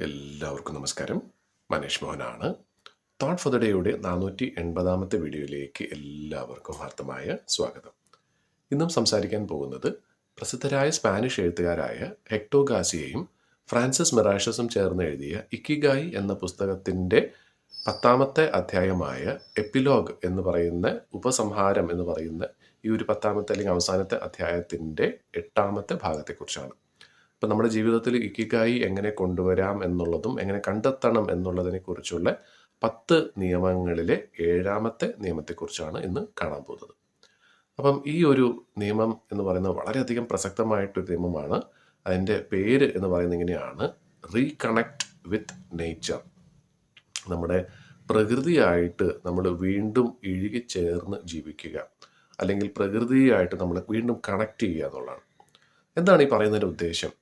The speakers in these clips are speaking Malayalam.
എല്ലാവർക്കും നമസ്കാരം. മനീഷ് മോഹനാണ്. തോട്ട് ഫോർ ദ ഡേയുടെ 480-ാമത്തെ വീഡിയോയിലേക്ക് എല്ലാവർക്കും ഹാർദമായ സ്വാഗതം. ഇന്നും സംസാരിക്കാൻ പോകുന്നത് പ്രസിദ്ധരായ സ്പാനിഷ് എഴുത്തുകാരായ ഹെക്ടോ ഗാർസിയയും ഫ്രാൻസിസ് മിറാഷസും ചേർന്ന് എഴുതിയ ഇക്കിഗായി എന്ന പുസ്തകത്തിൻ്റെ 10-ാമത്തെ അധ്യായമായ എപ്പിലോഗ് എന്ന് പറയുന്ന ഉപസംഹാരം എന്ന് പറയുന്ന ഈ ഒരു 10-ാമത്തെ അല്ലെങ്കിൽ അവസാനത്തെ അധ്യായത്തിൻ്റെ 8-ാമത്തെ ഭാഗത്തെക്കുറിച്ചാണ്. ഇപ്പം നമ്മുടെ ജീവിതത്തിൽ ഇക്കിഗായി എങ്ങനെ കൊണ്ടുവരാം എന്നുള്ളതും എങ്ങനെ കണ്ടെത്തണം എന്നുള്ളതിനെ കുറിച്ചുള്ള 10 നിയമങ്ങളിലെ 7-ാമത്തെ നിയമത്തെക്കുറിച്ചാണ് ഇന്ന് കാണാൻ പോകുന്നത്. അപ്പം ഈ ഒരു നിയമം എന്ന് പറയുന്നത് വളരെയധികം പ്രസക്തമായിട്ടൊരു നിയമമാണ്. അതിൻ്റെ പേര് എന്ന് പറയുന്നത് ഇങ്ങനെയാണ്: റീകണക്ട് വിത്ത് നേച്ചർ. നമ്മുടെ പ്രകൃതിയായിട്ട് നമ്മൾ വീണ്ടും ഇഴുകിച്ചേർന്ന് ജീവിക്കുക, അല്ലെങ്കിൽ പ്രകൃതിയായിട്ട് നമ്മൾ വീണ്ടും കണക്ട് ചെയ്യുക എന്നുള്ളതാണ്. എന്താണ് ഈ പറയുന്നതിൻ്റെ ഉദ്ദേശം?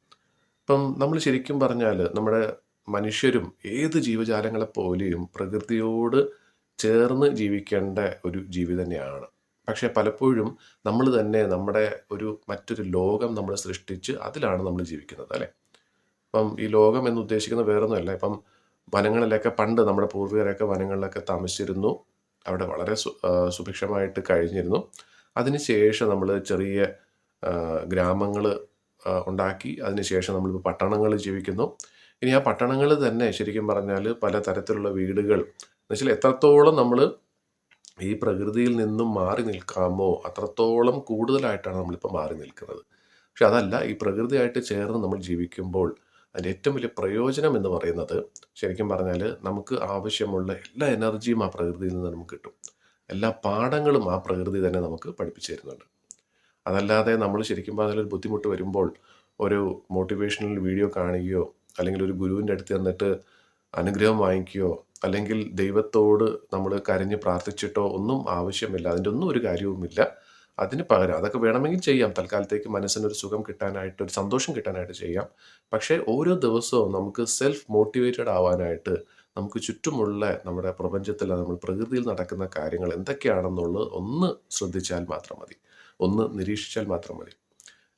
ഇപ്പം നമ്മൾ ശരിക്കും പറഞ്ഞാൽ നമ്മുടെ മനുഷ്യരും ഏത് ജീവജാലങ്ങളെപ്പോലെയും പ്രകൃതിയോട് ചേർന്ന് ജീവിക്കേണ്ട ഒരു ജീവി തന്നെയാണ്. പക്ഷേ പലപ്പോഴും നമ്മൾ തന്നെ നമ്മുടെ മറ്റൊരു ലോകം നമ്മൾ സൃഷ്ടിച്ച് അതിലാണ് നമ്മൾ ജീവിക്കുന്നത്, അല്ലേ? ഇപ്പം ഈ ലോകം എന്ന് ഉദ്ദേശിക്കുന്നത് വേറൊന്നുമല്ല. ഇപ്പം വനങ്ങളിലൊക്കെ പണ്ട് നമ്മുടെ പൂർവികരൊക്കെ വനങ്ങളിലൊക്കെ താമസിച്ചിരുന്നു. അവിടെ വളരെ സുഭിക്ഷമായിട്ട് കഴിഞ്ഞിരുന്നു. അതിനുശേഷം നമ്മൾ ചെറിയ ഗ്രാമങ്ങൾ ഉണ്ടാക്കി. അതിനുശേഷം നമ്മളിപ്പോൾ പട്ടണങ്ങളിൽ ജീവിക്കുന്നു. ഇനി ആ പട്ടണങ്ങളിൽ തന്നെ ശരിക്കും പറഞ്ഞാൽ പലതരത്തിലുള്ള വീടുകൾ എന്നുവെച്ചാൽ എത്രത്തോളം നമ്മൾ ഈ പ്രകൃതിയിൽ നിന്നും മാറി നിൽക്കാമോ അത്രത്തോളം കൂടുതലായിട്ടാണ് നമ്മളിപ്പോൾ മാറി നിൽക്കുന്നത്. പക്ഷെ അതല്ല, ഈ പ്രകൃതിയായിട്ട് ചേർന്ന് നമ്മൾ ജീവിക്കുമ്പോൾ അതിൻ്റെ ഏറ്റവും വലിയ പ്രയോജനം എന്ന് പറയുന്നത് ശരിക്കും പറഞ്ഞാൽ നമുക്ക് ആവശ്യമുള്ള എല്ലാ എനർജിയും ആ പ്രകൃതിയിൽ നിന്ന് നമുക്ക് കിട്ടും. എല്ലാ പാഠങ്ങളും ആ പ്രകൃതി തന്നെ നമുക്ക് പഠിപ്പിച്ചു തരുന്നുണ്ട്. അതല്ലാതെ നമ്മൾ ശരിക്കും പറഞ്ഞാൽ ഒരു ബുദ്ധിമുട്ട് വരുമ്പോൾ ഒരു മോട്ടിവേഷണൽ വീഡിയോ കാണുകയോ അല്ലെങ്കിൽ ഒരു ഗുരുവിൻ്റെ അടുത്ത് ചെന്നിട്ട് അനുഗ്രഹം വാങ്ങിക്കുകയോ അല്ലെങ്കിൽ ദൈവത്തോട് നമ്മൾ കരഞ്ഞ് പ്രാർത്ഥിച്ചിട്ടോ ഒന്നും ആവശ്യമില്ല. അതിൻ്റെ ഒന്നും ഒരു കാര്യവുമില്ല. അതിന് പകരം അതൊക്കെ വേണമെങ്കിൽ ചെയ്യാം, തൽക്കാലത്തേക്ക് മനസ്സിനൊരു സുഖം കിട്ടാനായിട്ട്, ഒരു സന്തോഷം കിട്ടാനായിട്ട് ചെയ്യാം. പക്ഷേ ഓരോ ദിവസവും നമുക്ക് സെൽഫ് മോട്ടിവേറ്റഡ് ആവാനായിട്ട് നമുക്ക് ചുറ്റുമുള്ള നമ്മുടെ പ്രപഞ്ചത്തിൽ നമ്മൾ പ്രകൃതിയിൽ നടക്കുന്ന കാര്യങ്ങൾ എന്തൊക്കെയാണെന്നുള്ളത് ഒന്ന് ശ്രദ്ധിച്ചാൽ മാത്രം മതി, ഒന്ന് നിരീക്ഷിച്ചാൽ മാത്രം മതി.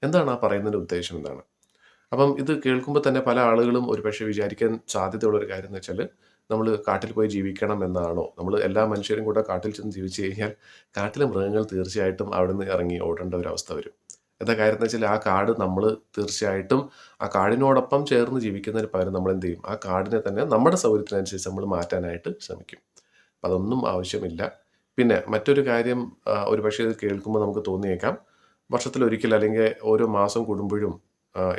എന്താണ് ആ പറയുന്നതിൻ്റെ ഉദ്ദേശം എന്താണ്? അപ്പം ഇത് കേൾക്കുമ്പോൾ തന്നെ പല ആളുകളും ഒരുപക്ഷെ വിചാരിക്കാൻ സാധ്യതയുള്ളൊരു കാര്യം എന്ന് വെച്ചാൽ നമ്മൾ കാട്ടിൽ പോയി ജീവിക്കണം എന്നാണോ? നമ്മൾ എല്ലാ മനുഷ്യരും കൂടെ കാട്ടിൽ ചെന്ന് ജീവിച്ചു കഴിഞ്ഞാൽ കാട്ടിലെ മൃഗങ്ങൾ തീർച്ചയായിട്ടും അവിടെ നിന്ന് ഇറങ്ങി ഓടേണ്ട ഒരു അവസ്ഥ വരും. എന്താ കാര്യം എന്ന് വെച്ചാൽ ആ കാട് നമ്മൾ തീർച്ചയായിട്ടും ആ കാടിനോടൊപ്പം ചേർന്ന് ജീവിക്കുന്നതിന് പകരം നമ്മൾ എന്ത് ചെയ്യും? ആ കാടിനെ തന്നെ നമ്മുടെ സൗകര്യത്തിനനുസരിച്ച് നമ്മൾ മാറ്റാനായിട്ട് ശ്രമിക്കും. അപ്പം അതൊന്നും ആവശ്യമില്ല. പിന്നെ മറ്റൊരു കാര്യം, ഒരുപക്ഷെ ഇത് കേൾക്കുമ്പോൾ നമുക്ക് തോന്നിയേക്കാം, വർഷത്തിലൊരിക്കൽ അല്ലെങ്കിൽ ഓരോ മാസം കൂടുമ്പോഴും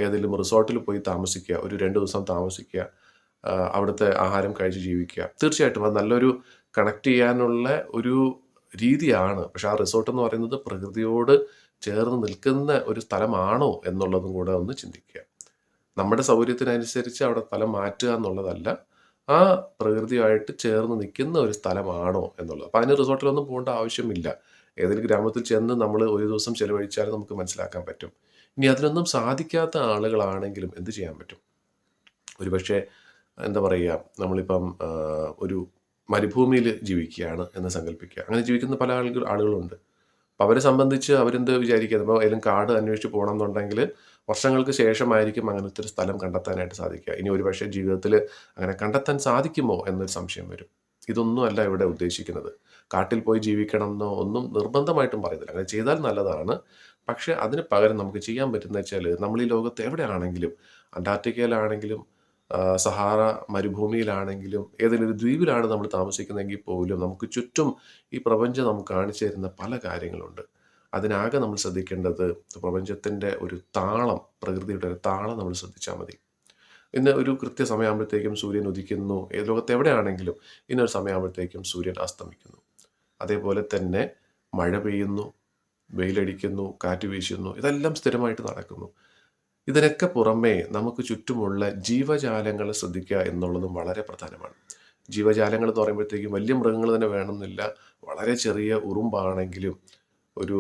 ഏതെങ്കിലും റിസോർട്ടിൽ പോയി താമസിക്കുക, ഒരു 2 ദിവസം താമസിക്കുക, അവിടുത്തെ ആഹാരം കഴിച്ച് ജീവിക്കുക. തീർച്ചയായിട്ടും അത് നല്ലൊരു കണക്ട് ചെയ്യാനുള്ള ഒരു രീതിയാണ്. പക്ഷെ ആ റിസോർട്ട് എന്ന് പറയുന്നത് പ്രകൃതിയോട് ചേർന്ന് നിൽക്കുന്ന ഒരു സ്ഥലമാണോ എന്നുള്ളതും കൂടെ ഒന്ന് ചിന്തിക്കുക. നമ്മുടെ സൗകര്യത്തിനനുസരിച്ച് അവിടെ സ്ഥലം മാറ്റുക എന്നുള്ളതല്ല, ആ പ്രകൃതിയായിട്ട് ചേർന്ന് നിൽക്കുന്ന ഒരു സ്ഥലമാണോ എന്നുള്ളത്. അപ്പം അതിന് റിസോർട്ടിലൊന്നും പോകേണ്ട ആവശ്യമില്ല. ഏതെങ്കിലും ഗ്രാമത്തിൽ ചെന്ന് നമ്മൾ ഒരു ദിവസം ചിലവഴിച്ചാൽ നമുക്ക് മനസ്സിലാക്കാൻ പറ്റും. ഇനി അതിനൊന്നും സാധിക്കാത്ത ആളുകളാണെങ്കിലും എന്ത് ചെയ്യാൻ പറ്റും? ഒരുപക്ഷെ എന്താ പറയുക, നമ്മളിപ്പം ഒരു മരുഭൂമിയിൽ ജീവിക്കുകയാണ് എന്ന് സങ്കല്പിക്കുക. അങ്ങനെ ജീവിക്കുന്ന പല ആളുകളുണ്ട്. അപ്പോൾ അവരെ സംബന്ധിച്ച് അവരെന്ത് വിചാരിക്കുക? ഇപ്പോൾ ഏതെങ്കിലും കാട് അന്വേഷിച്ച് പോകണം എന്നുണ്ടെങ്കിൽ വർഷങ്ങൾക്ക് ശേഷമായിരിക്കും അങ്ങനത്തെ ഒരു സ്ഥലം കണ്ടെത്താനായിട്ട് സാധിക്കുക. ഇനി ഒരുപക്ഷെ ജീവിതത്തിൽ അങ്ങനെ കണ്ടെത്താൻ സാധിക്കുമോ എന്നൊരു സംശയം വരും. ഇതൊന്നും അല്ല ഇവിടെ ഉദ്ദേശിക്കുന്നത്. കാട്ടിൽ പോയി ജീവിക്കണം എന്നോ ഒന്നും നിർബന്ധമായിട്ടും പറയുന്നില്ല. അങ്ങനെ ചെയ്താൽ നല്ലതാണ്. പക്ഷേ അതിന് പകരം നമുക്ക് ചെയ്യാൻ പറ്റുന്നത് വെച്ചാൽ നമ്മൾ ഈ ലോകത്ത് എവിടെയാണെങ്കിലും, അന്റാർട്ടിക്കയിലാണെങ്കിലും സഹാറ മരുഭൂമിയിലാണെങ്കിലും ഏതെങ്കിലും ഒരു ദ്വീപിലാണ് നമ്മൾ താമസിക്കുന്നതെങ്കിൽ പോലും നമുക്ക് ചുറ്റും ഈ പ്രപഞ്ചം നമുക്ക് കാണിച്ചു തരുന്ന പല കാര്യങ്ങളുണ്ട്. അതിനാകെ നമ്മൾ ശ്രദ്ധിക്കേണ്ടത് പ്രപഞ്ചത്തിൻ്റെ ഒരു താളം, പ്രകൃതിയുടെ ഒരു താളം നമ്മൾ ശ്രദ്ധിച്ചാൽ മതി. ഇന്ന് ഒരു കൃത്യസമയമാകുമ്പോഴത്തേക്കും സൂര്യൻ ഉദിക്കുന്നു. ലോകത്ത് എവിടെയാണെങ്കിലും ഇന്നൊരു സമയമാകുമ്പോഴത്തേക്കും സൂര്യൻ അസ്തമിക്കുന്നു. അതേപോലെ തന്നെ മഴ പെയ്യുന്നു, വെയിലടിക്കുന്നു, കാറ്റ് വീശുന്നു. ഇതെല്ലാം സ്ഥിരമായിട്ട് നടക്കുന്നു. ഇതിനൊക്കെ പുറമേ നമുക്ക് ചുറ്റുമുള്ള ജീവജാലങ്ങളെ ശ്രദ്ധിക്കുക എന്നുള്ളതും വളരെ പ്രധാനമാണ്. ജീവജാലങ്ങൾ എന്ന് പറയുമ്പോഴത്തേക്കും വലിയ മൃഗങ്ങൾ തന്നെ വേണമെന്നില്ല. വളരെ ചെറിയ ഉറുമ്പാണെങ്കിലും ഒരു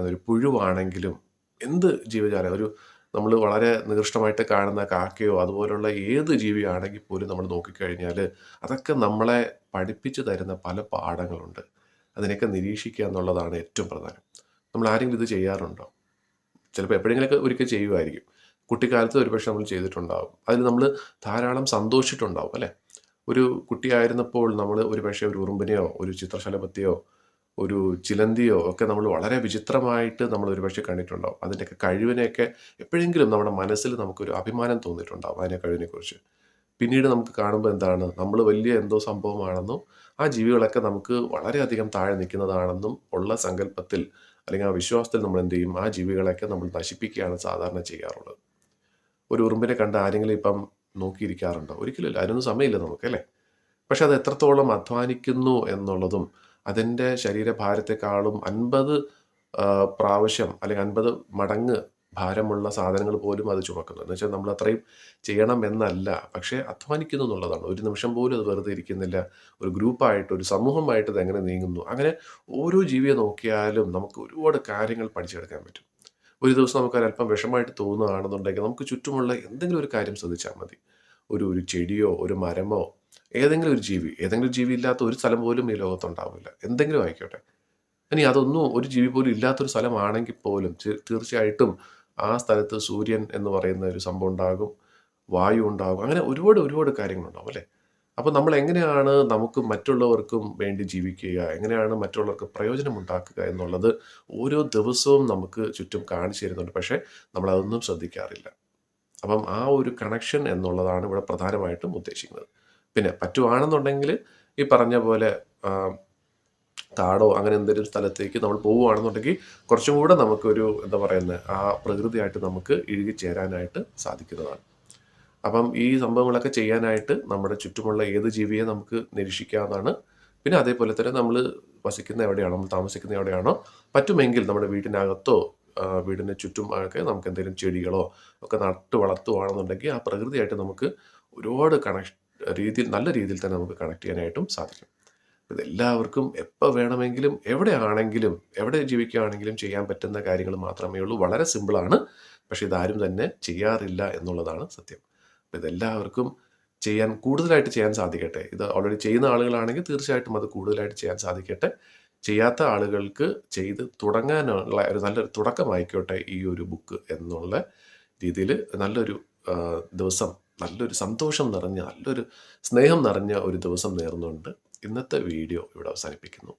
ഒരു പുഴുവാണെങ്കിലും എന്ത് ജീവജാലം, നമ്മൾ വളരെ നികൃഷ്ടമായിട്ട് കാണുന്ന കാക്കയോ അതുപോലുള്ള ഏത് ജീവിയാണെങ്കിൽ പോലും നമ്മൾ നോക്കിക്കഴിഞ്ഞാൽ അതൊക്കെ നമ്മളെ പഠിപ്പിച്ചു തരുന്ന പല പാഠങ്ങളുണ്ട്. അതിനെയൊക്കെ നിരീക്ഷിക്കുക എന്നുള്ളതാണ് ഏറ്റവും പ്രധാനം. നമ്മൾ ആരെങ്കിലും ഇത് ചെയ്യാറുണ്ടോ? ചിലപ്പോൾ എപ്പോഴെങ്കിലുമൊക്കെ ഒരിക്കൽ ചെയ്യുമായിരിക്കും. കുട്ടിക്കാലത്ത് ഒരുപക്ഷെ നമ്മൾ ചെയ്തിട്ടുണ്ടാവും. അതിൽ നമ്മൾ ധാരാളം സന്തോഷിച്ചിട്ടുണ്ടാവും അല്ലേ? ഒരു കുട്ടിയായിരുന്നപ്പോൾ നമ്മൾ ഒരുപക്ഷെ ഒരു ഉറുമ്പിനെയോ ഒരു ചിത്രശലഭത്തെയോ ഒരു ചിലന്തിയോ ഒക്കെ നമ്മൾ വളരെ വിചിത്രമായിട്ട് നമ്മൾ ഒരുപക്ഷെ കണ്ടിട്ടുണ്ടാവും. അതിൻ്റെയൊക്കെ കഴിവിനെയൊക്കെ എപ്പോഴെങ്കിലും നമ്മുടെ മനസ്സിൽ നമുക്കൊരു അഭിമാനം തോന്നിയിട്ടുണ്ടാവും അതിനെ കഴിവിനെക്കുറിച്ച്. പിന്നീട് നമുക്ക് കാണുമ്പോൾ എന്താണ്, നമ്മൾ വലിയ എന്തോ സംഭവമാണെന്നും ആ ജീവികളൊക്കെ നമുക്ക് വളരെയധികം താഴെ നിൽക്കുന്നതാണെന്നും ഉള്ള സങ്കല്പത്തിൽ അല്ലെങ്കിൽ ആ വിശ്വാസത്തിൽ നമ്മൾ എന്ത് ചെയ്യും, ആ ജീവികളെയൊക്കെ നമ്മൾ നശിപ്പിക്കുകയാണ് സാധാരണ ചെയ്യാറുള്ളത്. ഒരു ഉറുമ്പിനെ കണ്ട് ആരെങ്കിലും ഇപ്പം നോക്കിയിരിക്കാറുണ്ടോ? ഒരിക്കലുമില്ല. അതിനൊന്നും സമയമില്ല നമുക്ക് അല്ലേ? പക്ഷെ അത് എത്രത്തോളം അധ്വാനിക്കുന്നു എന്നുള്ളതും അതിൻ്റെ ശരീരഭാരത്തെക്കാളും 50 പ്രാവശ്യം അല്ലെങ്കിൽ 50 മടങ്ങ് ഭാരമുള്ള സാധനങ്ങൾ പോലും അത് ചുമക്കുന്നു. എന്ന് വെച്ചാൽ നമ്മൾ അത്രയും ചെയ്യണം എന്നല്ല, പക്ഷേ അധ്വാനിക്കുന്നു എന്നുള്ളതാണ്. ഒരു നിമിഷം പോലും അത് വെറുതെ ഇരിക്കുന്നില്ല. ഒരു ഗ്രൂപ്പായിട്ട് ഒരു സമൂഹമായിട്ട് ഇത് എങ്ങനെ നീങ്ങുന്നു, അങ്ങനെ ഓരോ ജീവിയെ നോക്കിയാലും നമുക്ക് ഒരുപാട് കാര്യങ്ങൾ പഠിച്ചെടുക്കാൻ പറ്റും. ഒരു ദിവസം നമുക്ക് അല്പം വിഷമായിട്ട് തോന്നുകയാണെന്നുണ്ടെങ്കിൽ നമുക്ക് ചുറ്റുമുള്ള എന്തെങ്കിലും ഒരു കാര്യം ശ്രദ്ധിച്ചാൽ മതി. ഒരു ഒരു ചെടിയോ ഒരു മരമോ ഏതെങ്കിലും ഒരു ജീവി ഇല്ലാത്ത ഒരു സ്ഥലം പോലും ഈ ലോകത്തുണ്ടാവില്ല. എന്തെങ്കിലും ആയിക്കോട്ടെ. ഇനി അതൊന്നും ഒരു ജീവി പോലും ഇല്ലാത്തൊരു സ്ഥലമാണെങ്കിൽ പോലും തീർച്ചയായിട്ടും ആ സ്ഥലത്ത് സൂര്യൻ എന്ന് പറയുന്ന ഒരു സംഭവം ഉണ്ടാകും, വായു ഉണ്ടാകും, അങ്ങനെ ഒരുപാട് ഒരുപാട് കാര്യങ്ങളുണ്ടാവും അല്ലേ? അപ്പോൾ നമ്മൾ എങ്ങനെയാണ് നമുക്ക് മറ്റുള്ളവർക്കും വേണ്ടി ജീവിക്കുക, എങ്ങനെയാണ് മറ്റുള്ളവർക്ക് പ്രയോജനം ഉണ്ടാക്കുക എന്നുള്ളത് ഓരോ ദിവസവും നമുക്ക് ചുറ്റും കാണിച്ചു തരുന്നുണ്ട്. പക്ഷേ നമ്മളതൊന്നും ശ്രദ്ധിക്കാറില്ല. അപ്പം ആ ഒരു കണക്ഷൻ എന്നുള്ളതാണ് ഇവിടെ പ്രധാനമായിട്ടും ഉദ്ദേശിക്കുന്നത്. പിന്നെ പറ്റുവാണെന്നുണ്ടെങ്കിൽ ഈ പറഞ്ഞ പോലെ കാടോ അങ്ങനെ എന്തെങ്കിലും സ്ഥലത്തേക്ക് നമ്മൾ പോവുകയാണെന്നുണ്ടെങ്കിൽ കുറച്ചും കൂടെ നമുക്കൊരു എന്താ പറയുന്നത്, ആ പ്രകൃതിയായിട്ട് നമുക്ക് ഇഴുകിച്ചേരാനായിട്ട് സാധിക്കുന്നതാണ്. അപ്പം ഈ സംഭവങ്ങളൊക്കെ ചെയ്യാനായിട്ട് നമ്മുടെ ചുറ്റുമുള്ള ഏത് ജീവിയെ നമുക്ക് നിരീക്ഷിക്കാവുന്നതാണ്. പിന്നെ അതേപോലെ തന്നെ നമ്മൾ വസിക്കുന്ന എവിടെയാണോ, നമ്മൾ താമസിക്കുന്ന എവിടെയാണോ, പറ്റുമെങ്കിൽ നമ്മുടെ വീടിനകത്തോ വീടിന് ചുറ്റും ഒക്കെ നമുക്ക് എന്തെങ്കിലും ചെടികളോ ഒക്കെ നട്ട് വളർത്തുകയാണെന്നുണ്ടെങ്കിൽ ആ പ്രകൃതിയായിട്ട് നമുക്ക് ഒരുപാട് നല്ല രീതിയിൽ തന്നെ നമുക്ക് കണക്ട് ചെയ്യാനായിട്ടും സാധിക്കും. ഇതെല്ലാവർക്കും എപ്പോൾ വേണമെങ്കിലും എവിടെയാണെങ്കിലും എവിടെ ജീവിക്കുകയാണെങ്കിലും ചെയ്യാൻ പറ്റുന്ന കാര്യങ്ങൾ മാത്രമേ ഉള്ളൂ. വളരെ സിമ്പിളാണ്. പക്ഷേ ഇതാരും തന്നെ ചെയ്യാറില്ല എന്നുള്ളതാണ് സത്യം. അപ്പോൾ ഇതെല്ലാവർക്കും കൂടുതലായിട്ട് ചെയ്യാൻ സാധിക്കട്ടെ. ഇത് ഓൾറെഡി ചെയ്യുന്ന ആളുകളാണെങ്കിൽ തീർച്ചയായിട്ടും അത് കൂടുതലായിട്ട് ചെയ്യാൻ സാധിക്കട്ടെ. ചെയ്യാത്ത ആളുകൾക്ക് ചെയ്ത് തുടങ്ങാനുള്ള ഒരു നല്ലൊരു തുടക്കമായിക്കോട്ടെ ഈ ഒരു ബുക്ക് എന്നുള്ള രീതിയിൽ നല്ലൊരു ദിവസം, നല്ലൊരു സന്തോഷം നിറഞ്ഞ, നല്ലൊരു സ്നേഹം നിറഞ്ഞ ഒരു ദിവസം നേർന്നുകൊണ്ട് ഇന്നത്തെ വീഡിയോ ഇവിടെ അവസാനിപ്പിക്കുന്നു.